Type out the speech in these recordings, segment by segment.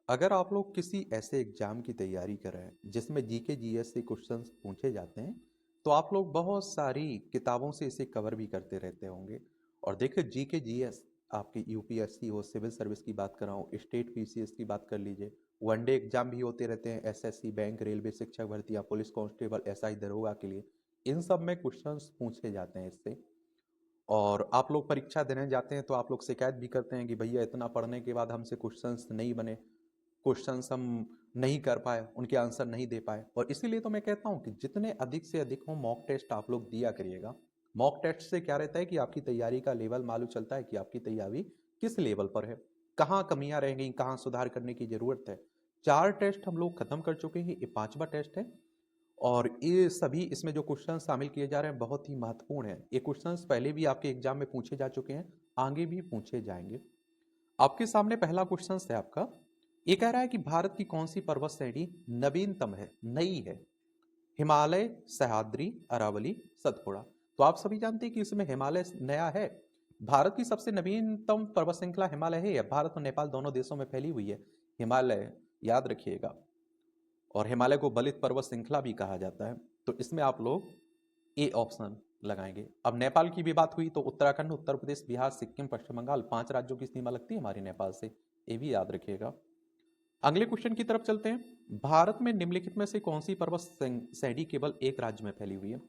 अगर आप लोग किसी ऐसे एग्जाम की तैयारी कर रहे हैं जिसमें जीके जीएस से क्वेश्चंस पूछे जाते हैं तो आप लोग बहुत सारी किताबों से इसे कवर भी करते रहते होंगे। और देखिए जीके जीएस आपकी यूपीएससी हो, सिविल सर्विस की बात कर रहा हूँ, स्टेट पीसीएस की बात कर लीजिए, वनडे एग्जाम भी होते रहते हैं, एसएससी, बैंक, रेलवे, शिक्षक भर्ती या पुलिस कांस्टेबल, एसआई, दरोगा के लिए इन सब में क्वेश्चंस पूछे जाते हैं इससे। और आप लोग परीक्षा देने जाते हैं तो आप लोग शिकायत भी करते हैं कि भैया इतना पढ़ने के बाद हमसे क्वेश्चंस नहीं बने, क्वेश्चंस हम नहीं कर पाए, उनके आंसर नहीं दे पाए। और इसीलिए तो मैं कहता हूं कि जितने अधिक से अधिक हो मॉक टेस्ट आप लोग दिया करिएगा। मॉक टेस्ट से क्या रहता है कि आपकी तैयारी का लेवल मालूम चलता है कि आपकी तैयारी किस लेवल पर है, कहाँ कमियां रह गई, कहाँ सुधार करने की जरूरत है। 4 टेस्ट हम लोग खत्म कर चुके हैं, ये 5वां टेस्ट है। और ये सभी इसमें जो क्वेश्चन शामिल किए जा रहे हैं बहुत ही महत्वपूर्ण है। ये क्वेश्चन पहले भी आपके एग्जाम में पूछे जा चुके हैं, आगे भी पूछे जाएंगे। आपके सामने पहला क्वेश्चन है आपका। ये कह रहा है कि भारत की कौन सी पर्वत श्रेणी नवीनतम है, नई है? हिमालय, सह्याद्री, अरावली, सतपुड़ा। तो आप सभी जानते हैं कि इसमें हिमालय नया है। भारत की सबसे नवीनतम पर्वत श्रृंखला हिमालय है। या भारत और नेपाल दोनों देशों में फैली हुई है हिमालय, याद रखिएगा। और हिमालय को बलित पर्वत श्रृंखला भी कहा जाता है। तो इसमें आप लोग ए ऑप्शन लगाएंगे। अब नेपाल की भी बात हुई तो उत्तराखंड, उत्तर प्रदेश, बिहार, सिक्किम, पश्चिम बंगाल, 5 राज्यों की सीमा लगती है हमारी नेपाल से, ये भी याद रखिएगा। अगले क्वेश्चन की तरफ चलते हैं। भारत में निम्नलिखित में से कौन सी पर्वत श्रेणी केवल एक राज्य में फैली हुई है?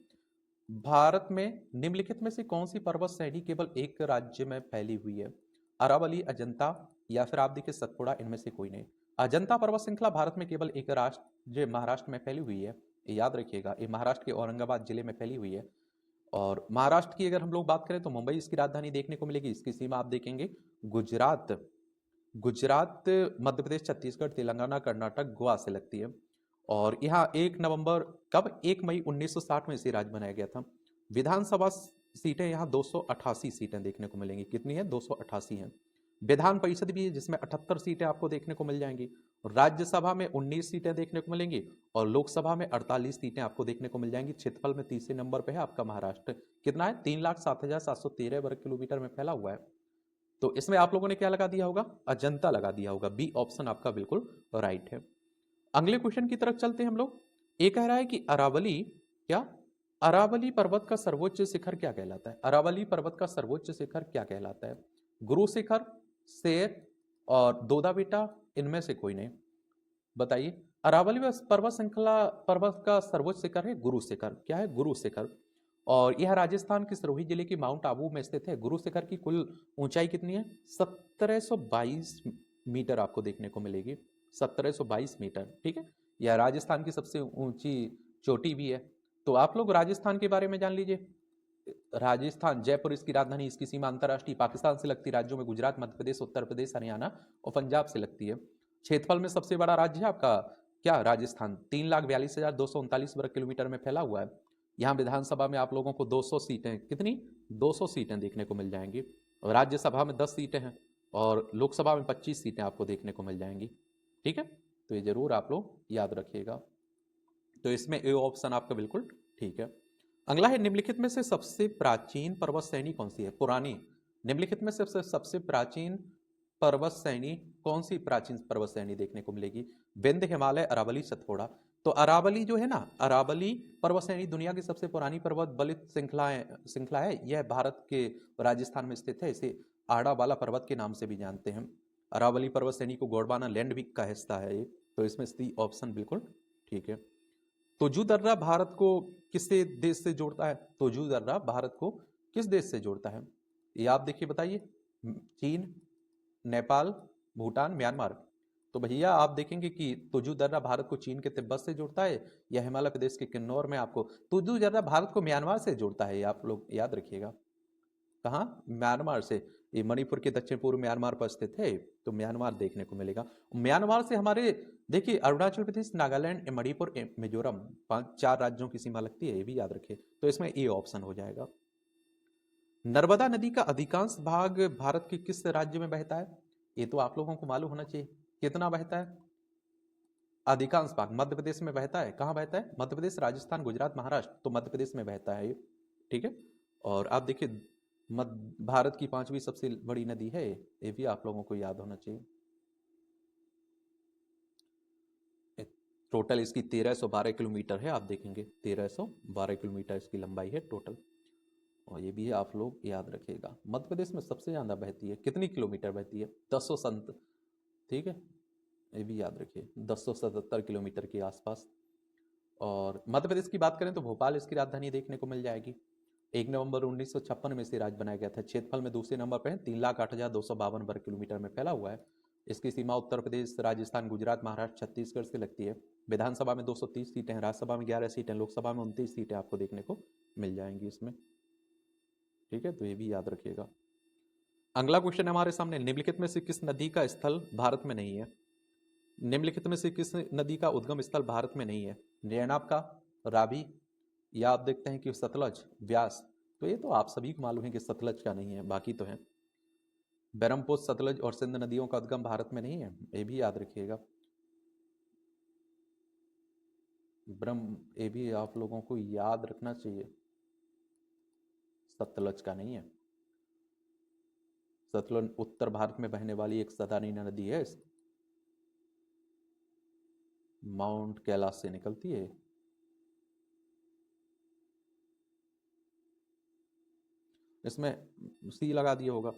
भारत में निम्नलिखित में से कौन सी पर्वत श्रेणी केवल एक राज्य में फैली हुई है? अरावली, अजंता या फिर आप देखिए सतपुड़ा, इनमें से कोई नहीं। अजंता पर्वत श्रृंखला भारत में केवल एक राज्य महाराष्ट्र में फैली हुई है, ये याद रखिएगा। ये महाराष्ट्र के औरंगाबाद जिले में फैली हुई है। और महाराष्ट्र की अगर हम लोग बात करें तो मुंबई इसकी राजधानी देखने को मिलेगी। इसकी सीमा आप देखेंगे गुजरात, गुजरात, मध्य प्रदेश, छत्तीसगढ़, तेलंगाना, कर्नाटक, गोवा से लगती है। और यहाँ 1 नवंबर, कब, 1 मई 1960 में इसे राज्य बनाया गया था। विधानसभा सीटें यहाँ 288 सीटें देखने को मिलेंगी। कितनी है? 288 हैं। विधान परिषद भी है जिसमें 78 सीटें आपको देखने को मिल जाएंगी। राज्यसभा में 19 सीटें देखने को मिलेंगी और लोकसभा में 48 सीटें आपको देखने को मिल जाएंगी। क्षेत्रफल में तीसरे नंबर पर है आपका महाराष्ट्र। कितना है? 3,07,713 वर्ग किलोमीटर में फैला हुआ है। तो इसमें आप लोगों ने क्या लगा दिया होगा? अजंता लगा दिया होगा। बी ऑप्शन आपका बिल्कुल राइट है। अगले क्वेश्चन की तरफ चलते हैं हम लोग। ये कह रहा है कि अरावली, क्या अरावली पर्वत का सर्वोच्च शिखर क्या कहलाता है? अरावली पर्वत का सर्वोच्च शिखर क्या कहलाता है? गुरु शिखर, शेर और दोदा बेटा, इनमें से कोई नहीं। बताइए। अरावली पर्वत श्रृंखला, पर्वत का सर्वोच्च शिखर है गुरु शिखर। क्या है? गुरु शिखर। और यह राजस्थान के सिरोही जिले की माउंट आबू में स्थित है। गुरु शिखर की कुल ऊंचाई कितनी है? 1722 मीटर आपको देखने को मिलेगी। 1722 मीटर, ठीक है। यह राजस्थान की सबसे ऊंची चोटी भी है। तो आप लोग राजस्थान के बारे में जान लीजिए। राजस्थान, जयपुर इसकी राजधानी, इसकी सीमा अंतर्राष्ट्रीय पाकिस्तान से लगती राज्यों में गुजरात, मध्य प्रदेश, उत्तर प्रदेश, हरियाणा और पंजाब से लगती है। क्षेत्रफल में सबसे बड़ा राज्य है आपका क्या? राजस्थान। 3,42,239 वर्ग किलोमीटर में फैला हुआ है। यहाँ विधानसभा में आप लोगों को 200 सीटें, कितनी? 200 सीटें देखने को मिल जाएंगी। और राज्यसभा में 10 सीटें हैं और लोकसभा में 25 सीटें आपको देखने को मिल जाएंगी। ठीक है, तो ये जरूर आप लोग याद रखिएगा। तो इसमें ए ऑप्शन आपका बिल्कुल ठीक है। अगला है, निम्नलिखित में से सबसे प्राचीन पर्वत श्रेणी कौन सी है? पुरानी। निम्नलिखित में से सबसे प्राचीन पर्वत श्रेणी कौन सी? प्राचीन पर्वत श्रेणी देखने को मिलेगी विंध्य, हिमालय, अरावली, सतपुड़ा। तो अरावली जो है ना, अरावली पर्वत श्रेणी दुनिया की सबसे पुरानी पर्वत बलित श्रृंखला है। यह भारत के राजस्थान में स्थित है। इसे आड़ावाला पर्वत के नाम से भी जानते हैं। अरावली पर्वत श्रेणी को गोंडवाना लैंड भी का हिस्सा है ये। तो इसमें सी ऑप्शन बिल्कुल ठीक है। तोजू दर्रा भारत को किस देश से जोड़ता है? तोजू दर्रा भारत को किस देश से जोड़ता है? ये आप देखिए, बताइए। चीन, नेपाल, भूटान, म्यांमार। तो भैया आप देखेंगे कि तुजू दर्रा भारत को चीन के तिब्बत से जोड़ता है या हिमाचल प्रदेश के किन्नौर में आपको तुजू दर्रा भारत को म्यांमार से जोड़ता है। आप लोग याद रखिएगा। कहाँ? म्यांमार से। ये मणिपुर के दक्षिण पूर्व म्यांमार पर स्थित है। तो म्यांमार देखने को मिलेगा। म्यांमार से हमारे देखिए अरुणाचल प्रदेश, नागालैंड, मणिपुर, मिजोरम, 4 राज्यों की सीमा लगती है, ये भी याद रखिए। तो इसमें ए ऑप्शन हो जाएगा। नर्मदा नदी का अधिकांश भाग भारत के किस राज्य में बहता है? ये तो आप लोगों को मालूम होना चाहिए। कितना बहता है? अधिकांश भाग मध्य प्रदेश में बहता है। कहाँ बहता है? मध्य प्रदेश, राजस्थान, गुजरात, महाराष्ट्र। तो मध्य प्रदेश में बहता है ये, ठीक है। और आप देखिए भारत की 5वीं सबसे बड़ी नदी है, ये भी आप लोगों को याद होना चाहिए। टोटल इसकी 1312 किलोमीटर है, आप देखेंगे 1312 किलोमीटर इसकी लंबाई है टोटल। और ये भी है, आप लोग याद रखिएगा। मध्य प्रदेश में सबसे ज़्यादा बहती है, कितनी किलोमीटर बहती है? 10 ठीक है, ये भी याद रखिए, 1077 किलोमीटर के आसपास। और मध्य प्रदेश की बात करें तो भोपाल इसकी राजधानी देखने को मिल जाएगी। 1 नवंबर 1956 में इसे राज्य बनाया गया था। क्षेत्रफल में दूसरे नंबर पर है, 3,08,252 वर्ग किलोमीटर में फैला हुआ है। इसकी सीमा उत्तर प्रदेश, राजस्थान, गुजरात, महाराष्ट्र, छत्तीसगढ़ से लगती है। विधानसभा में 230 सीटें हैं, राज्यसभा में 11 सीटें, लोकसभा में 29 सीटें आपको देखने को मिल जाएंगी इसमें। ठीक है, तो ये भी याद रखिएगा। अगला क्वेश्चन है हमारे सामने, निम्नलिखित में से किस नदी का स्थल भारत में नहीं है? निम्नलिखित में से किस नदी का उद्गम स्थल भारत में नहीं है? नैनाब का, रावी, या आप देखते हैं कि सतलज, व्यास। तो ये तो आप सभी को मालूम है कि सतलज का नहीं है, बाकी तो है। ब्रह्मपुत्र, सतलज और सिंध नदियों का उद्गम भारत में नहीं है, ये भी याद रखिएगा। ये भी आप लोगों को याद रखना चाहिए, सतलज का नहीं है। सतलज उत्तर भारत में बहने वाली एक सदानी नदी है, माउंट कैलाश से निकलती है। इसमें सी लगा दिया होगा।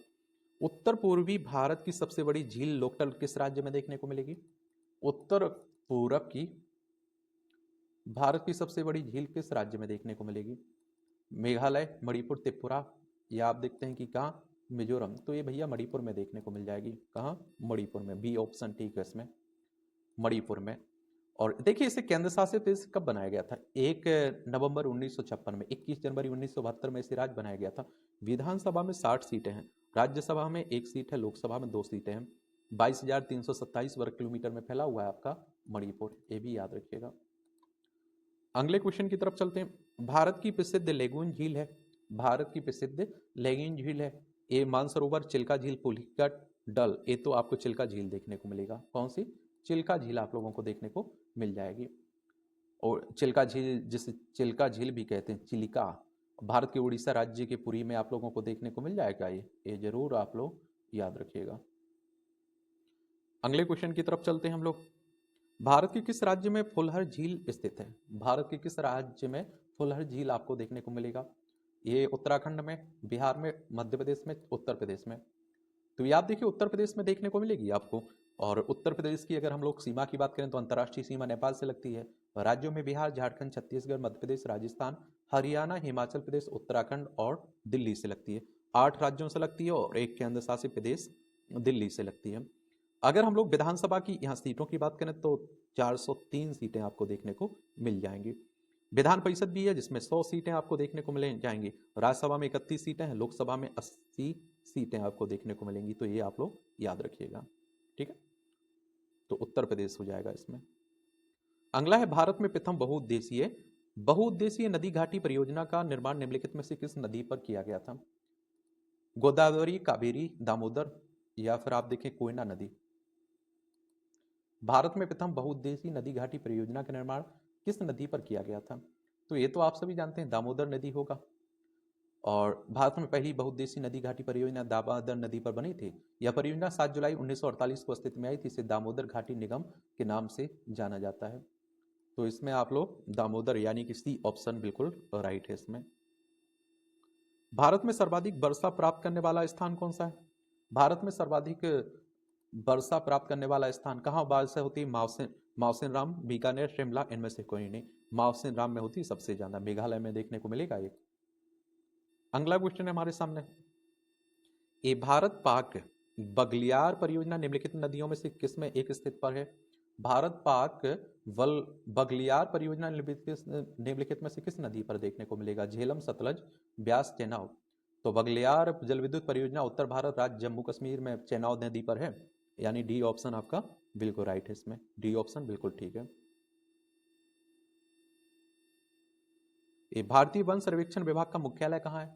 उत्तर पूर्वी भारत की सबसे बड़ी झील लोकटल किस राज्य में देखने को मिलेगी? उत्तर पूरब की भारत की सबसे बड़ी झील किस राज्य में देखने को मिलेगी? मेघालय, मणिपुर, त्रिपुरा, या आप देखते हैं कि कहाँ? मिजोरम। तो ये भैया मणिपुर में देखने को मिल जाएगी। कहाँ? मणिपुर में, बी ऑप्शन ठीक है इसमें, मणिपुर में। और देखिए इसे केंद्र शासित प्रदेश कब बनाया गया था? 1 नवंबर 1956 में। 21 जनवरी 1972 में इसे राज्य बनाया गया था। विधानसभा में 60 सीटें हैं, राज्यसभा में 1 सीट है, लोकसभा में 2 सीटें हैं। 22,327 वर्ग किलोमीटर में फैला हुआ है आपका मणिपुर, ये भी याद रखिएगा। अगले क्वेश्चन की तरफ चलते हैं। भारत की प्रसिद्ध लेगून झील है, भारत की प्रसिद्ध लेगून झील है, ये मानसरोवर, चिल्का झील, पुलिकट, डल। ये तो आपको चिल्का झील देखने को मिलेगा। कौन सी? चिल्का झील आप लोगों को देखने को मिल जाएगी। और चिल्का झील, जिसे चिल्का झील भी कहते हैं, चिलिका, भारत के उड़ीसा राज्य के पुरी में आप लोगों को देखने को मिल जाएगा। ये जरूर आप लोग याद रखिएगा। अगले क्वेश्चन की तरफ चलते हैं हम लोग। भारत के किस राज्य में फुलहर झील स्थित है? भारत के किस राज्य में फुलहर झील आपको देखने को मिलेगा? ये उत्तराखंड में, बिहार में, मध्य प्रदेश में, उत्तर प्रदेश में। तो ये आप देखिए उत्तर प्रदेश में देखने को मिलेगी आपको। और उत्तर प्रदेश की अगर हम लोग सीमा की बात करें तो अंतर्राष्ट्रीय सीमा नेपाल से लगती है। राज्यों में बिहार, झारखंड, छत्तीसगढ़, मध्य प्रदेश, राजस्थान, हरियाणा, हिमाचल प्रदेश, उत्तराखंड और दिल्ली से लगती है। 8 राज्यों से लगती है और एक केंद्र शासित प्रदेश दिल्ली से लगती है। अगर हम लोग विधानसभा की यहाँ सीटों की बात करें तो 403 सीटें आपको देखने को मिल जाएंगी। विधान परिषद भी है जिसमें 100 सीटें आपको देखने को मिल जाएंगी। राज्यसभा में 31 सीटें हैं, लोकसभा में 80 सीटें आपको देखने को मिलेंगी। तो ये आप लोग याद रखिएगा, ठीक है। तो उत्तर प्रदेश हो जाएगा इसमें। अगला है, भारत में प्रथम बहुउद्देशीय नदी घाटी परियोजना का निर्माण निम्नलिखित में से किस नदी पर किया गया था? गोदावरी, कावेरी, दामोदर, या फिर आप देखें कोयना नदी। भारत में प्रथम बहुउद्देशीय नदी घाटी परियोजना का निर्माण किस नदी पर किया गया था? तो ये तो आप सभी जानते हैं, दामोदर नदी होगा। और भारत में पहली बहुउद्देशीय नदी घाटी परियोजना दामोदर नदी पर बनी थी। यह परियोजना 7 जुलाई 1948 को अस्तित्व में आई थी। इसे दामोदर घाटी निगम के नाम से जाना जाता है। तो इसमें आप लोग दामोदर, यानी कि सी ऑप्शन बिल्कुल राइट है इसमें। भारत में सर्वाधिक वर्षा प्राप्त करने वाला स्थान कौन सा है? भारत में सर्वाधिक वर्षा प्राप्त करने वाला स्थान कहाँ वर्षा होती है? मावसिन राम, बीकानेर, शिमला, इनमें से कोई नहीं। मावसिन राम में होती है सबसे ज्यादा, मेघालय में देखने को मिलेगा ये। अगला क्वेश्चन है हमारे सामने, ये भारत पाक बगलियार परियोजना निम्नलिखित नदियों में से किसमें एक स्थित पर है? भारत पाक बगलियार परियोजना निम्नलिखित में से किस नदी पर देखने को मिलेगा? झेलम, सतलज, ब्यास, चेनाब। तो बगलियार जल विद्युत परियोजना उत्तर भारत राज्य जम्मू कश्मीर में चेनाब नदी पर है, यानी डी ऑप्शन आपका बिल्कुल राइट है इसमें। डी ऑप्शन बिल्कुल ठीक है। ये भारतीय वन सर्वेक्षण विभाग का मुख्यालय कहाँ है?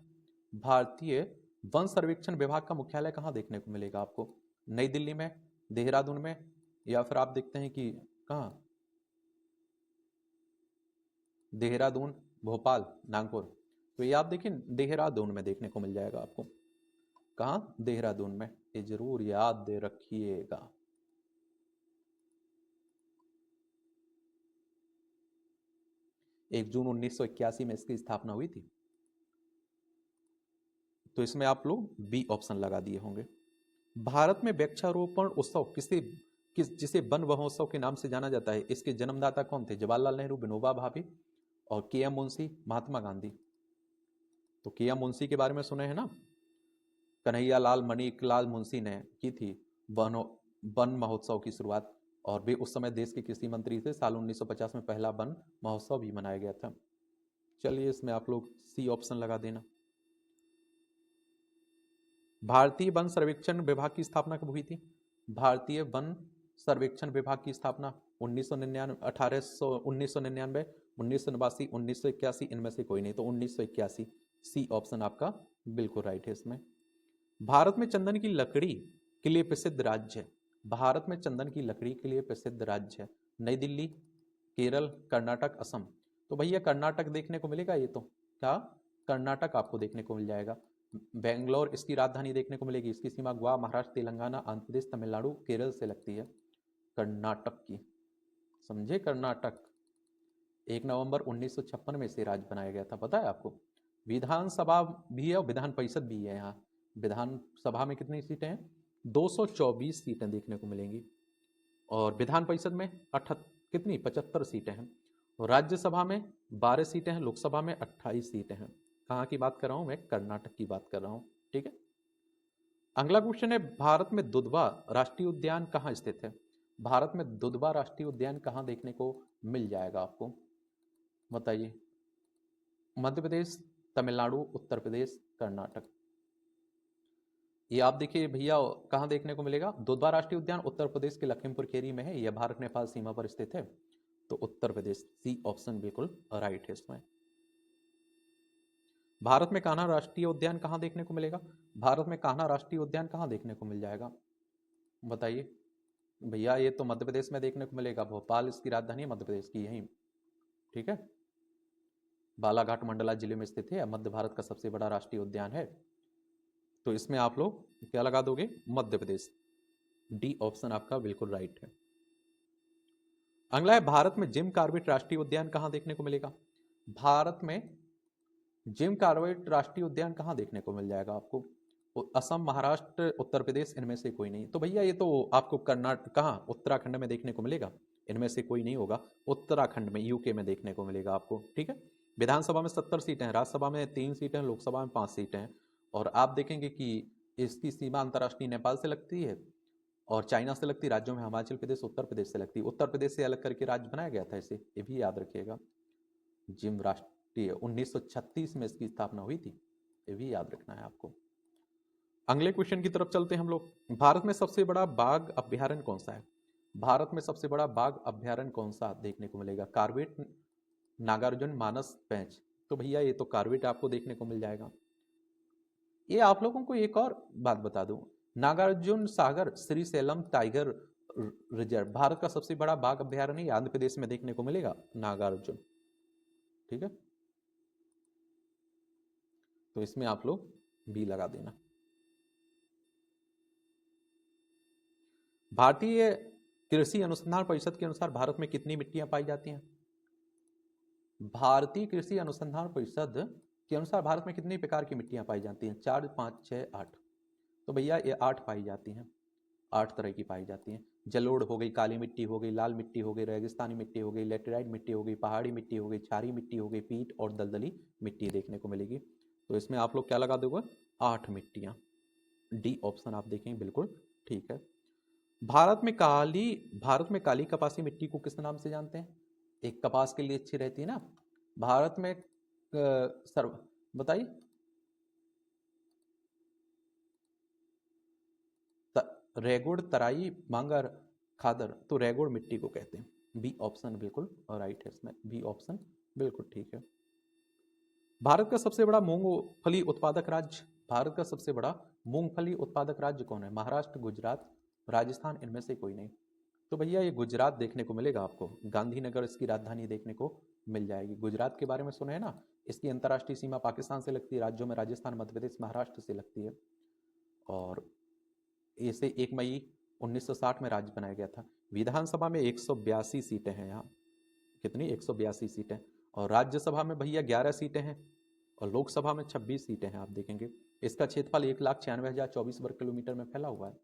भारतीय वन सर्वेक्षण विभाग का मुख्यालय कहाँ देखने को मिलेगा आपको? नई दिल्ली में, देहरादून में, या फिर आप देखते हैं कि कहाँ? देहरादून, भोपाल, नागपुर। तो ये आप देखिए देहरादून में देखने को मिल जाएगा आपको। कहाँ? देहरादून में। ये जरूर याद दे रखिएगा। 1 जून 1981 में इसकी स्थापना हुई थी। तो इसमें आप लोग बी ऑप्शन लगा दिए होंगे। भारत में वृक्षारोपण उत्सव जिसे वन महोत्सव के नाम से जाना जाता है, इसके जन्मदाता कौन थे? जवाहरलाल नेहरू, विनोबा भावे और के एम मुंशी, महात्मा गांधी। तो के एम मुंशी के बारे में सुने हैं ना, कन्हैया लाल मणिकलाल मुंशी ने की थी वन महोत्सव की शुरुआत, और वे उस समय देश के कृषि मंत्री थे। साल 1950 में पहला वन महोत्सव भी मनाया गया था। चलिए इसमें आप लोग सी ऑप्शन लगा देना। भारतीय वन सर्वेक्षण विभाग की स्थापना कब हुई थी? भारतीय वन सर्वेक्षण विभाग की स्थापना 1999, 1999, 1989, 1981, इनमें से कोई नहीं, तो 1981 सी ऑप्शन आपका बिल्कुल राइट है इसमें। भारत में चंदन की लकड़ी के लिए प्रसिद्ध राज्य है। भारत में चंदन की लकड़ी के लिए प्रसिद्ध राज्य है नई दिल्ली, केरल, कर्नाटक, असम। तो भैया कर्नाटक देखने को मिलेगा, ये तो क्या कर्नाटक आपको देखने को मिल जाएगा। बेंगलोर इसकी राजधानी देखने को मिलेगी। इसकी सीमा गोवा, महाराष्ट्र, तेलंगाना, आंध्र प्रदेश, तमिलनाडु, केरल से लगती है। कर्नाटक की, समझे? कर्नाटक 1 नवंबर 1956 में इसे राज्य बनाया गया था, पता है आपको? विधानसभा भी है और विधान परिषद भी है। यहाँ विधानसभा में कितनी सीटें हैं? 224 सीटें देखने को मिलेंगी, और विधान परिषद में कितनी 75 सीटें हैं, और राज्यसभा में 12 सीटें हैं, लोकसभा में 28 सीटें हैं। कहाँ की बात कर रहा हूँ मैं? कर्नाटक की बात कर रहा हूँ, ठीक है। अगला क्वेश्चन है, भारत में दुधवा राष्ट्रीय उद्यान कहाँ स्थित है? भारत में दुधवा राष्ट्रीय उद्यान कहाँ देखने को मिल जाएगा आपको, बताइए? मध्य प्रदेश, तमिलनाडु, उत्तर प्रदेश, कर्नाटक। ये आप देखिए भैया कहाँ देखने को मिलेगा? दुधवा राष्ट्रीय उद्यान उत्तर प्रदेश के लखीमपुर खीरी में है। यह भारत नेपाल सीमा पर स्थित है। तो उत्तर प्रदेश, सी ऑप्शन बिल्कुल राइट है इसमें। भारत में कान्हा राष्ट्रीय उद्यान कहाँ देखने को मिलेगा? भारत में कान्हा राष्ट्रीय उद्यान कहाँ देखने को मिल जाएगा, बताइए? भैया ये तो मध्य प्रदेश में देखने को मिलेगा। भोपाल इसकी राजधानी है मध्य प्रदेश की, यही, ठीक है। बालाघाट मंडला जिले में स्थित है, मध्य भारत का सबसे बड़ा राष्ट्रीय उद्यान है। तो इसमें आप लोग क्या लगा दोगे? मध्य प्रदेश, डी ऑप्शन आपका बिल्कुल राइट है। अगला है, भारत में जिम कॉर्बेट राष्ट्रीय उद्यान कहाँ देखने को मिलेगा? भारत में जिम कॉर्बेट राष्ट्रीय उद्यान कहाँ देखने को मिल जाएगा आपको? असम, महाराष्ट्र, उत्तर प्रदेश, इनमें से कोई नहीं। तो भैया ये तो आपको कर्नाटक, कहाँ, उत्तराखंड में देखने को मिलेगा। इनमें से कोई नहीं होगा, उत्तराखंड में, यूके में देखने को मिलेगा आपको, ठीक है। विधानसभा में 70 सीटें हैं, राज्यसभा में 3 सीटें हैं, लोकसभा में 5 सीटें हैं। और आप देखेंगे कि इसकी सीमा अंतर्राष्ट्रीय नेपाल से लगती है और चाइना से लगती है। राज्यों में हिमाचल प्रदेश, उत्तर प्रदेश से लगती है। उत्तर प्रदेश से अलग करके राज्य बनाया गया था इसे, ये भी याद रखिएगा। जिम राष्ट्रीय 1936 में इसकी स्थापना हुई थी, ये भी याद रखना है आपको। अगले क्वेश्चन की तरफ चलते हैं हम लोग। भारत में सबसे बड़ा बाघ अभ्यारण्य कौन सा है? भारत में सबसे बड़ा बाघ अभ्यारण्य कौन सा देखने को मिलेगा? कार्बेट, नागार्जुन, मानस, पेंच। तो भैया ये तो कार्बेट आपको देखने को मिल जाएगा। ये आप लोगों को एक और बात बता दूं, नागार्जुन सागर श्रीशैलम टाइगर रिजर्व भारत का सबसे बड़ा बाघ अभ्यारण्य आंध्र प्रदेश में देखने को मिलेगा, नागार्जुन, ठीक है। तो इसमें आप लोग बी लगा देना। भारतीय कृषि अनुसंधान परिषद के अनुसार भारत में कितनी मिट्टियां पाई जाती हैं? भारतीय कृषि अनुसंधान परिषद के अनुसार भारत में कितनी प्रकार की मिट्टियां पाई जाती हैं? 4, 5, 6, 8। तो भैया ये 8 पाई जाती हैं, 8 तरह की पाई जाती हैं। जलोढ़ हो गई, काली मिट्टी हो गई, लाल मिट्टी हो गई, रेगिस्तानी मिट्टी हो गई, लेटेराइट मिट्टी हो गई, पहाड़ी मिट्टी हो गई, क्षारीय मिट्टी हो गई, पीट और दलदली मिट्टी देखने को मिलेगी। तो इसमें आप लोग क्या लगा दोगे? 8 मिट्टियां, डी ऑप्शन आप देखेंगे बिल्कुल ठीक है। भारत में काली कपासी मिट्टी को किस नाम से जानते हैं? एक कपास के लिए अच्छी रहती है ना। भारत में बताइए, रेगुड़, तराई, मांगर, खादर। तो रेगुड़ मिट्टी को कहते हैं, बी ऑप्शन बिल्कुल राइट है इसमें, बी ऑप्शन बिल्कुल ठीक है। भारत का सबसे बड़ा मूंगफली उत्पादक राज्य, भारत का सबसे बड़ा मूंगफली उत्पादक राज्य कौन है? महाराष्ट्र, गुजरात, राजस्थान, इनमें से कोई नहीं। तो भैया ये गुजरात देखने को मिलेगा आपको। गांधीनगर इसकी राजधानी देखने को मिल जाएगी। गुजरात के बारे में सुने हैं ना, इसकी अंतर्राष्ट्रीय सीमा पाकिस्तान से लगती है, राज्यों में राजस्थान, मध्य प्रदेश, महाराष्ट्र से लगती है। और इसे 1 मई 1960 में राज्य बनाया गया था। विधानसभा में 182 सीटें हैं यहाँ, कितनी? 182 सीटें। और राज्यसभा में भैया 11 सीटें हैं और लोकसभा में 26 सीटें हैं। आप देखेंगे इसका क्षेत्रफल 1,96,024 वर्ग किलोमीटर में फैला हुआ है।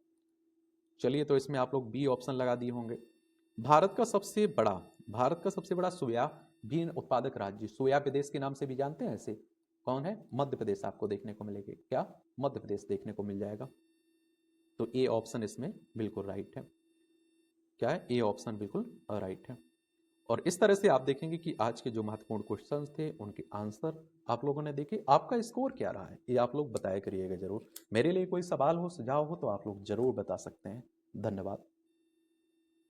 चलिए, तो इसमें आप लोग बी ऑप्शन लगा दिए होंगे। भारत का सबसे बड़ा सोयाबीन उत्पादक राज्य, सोया प्रदेश के नाम से भी जानते हैं ऐसे, कौन है? मध्य प्रदेश आपको देखने को मिलेगी। क्या? मध्य प्रदेश देखने को मिल जाएगा। तो ए ऑप्शन इसमें बिल्कुल राइट है। क्या है? ए ऑप्शन बिल्कुल राइट है। और इस तरह से आप देखेंगे कि आज के जो महत्वपूर्ण क्वेश्चंस थे उनके आंसर आप लोगों ने देखे। आपका स्कोर क्या रहा है ये आप लोग बताया करिएगा जरूर। मेरे लिए कोई सवाल हो, सुझाव हो तो आप लोग जरूर बता सकते हैं। धन्यवाद।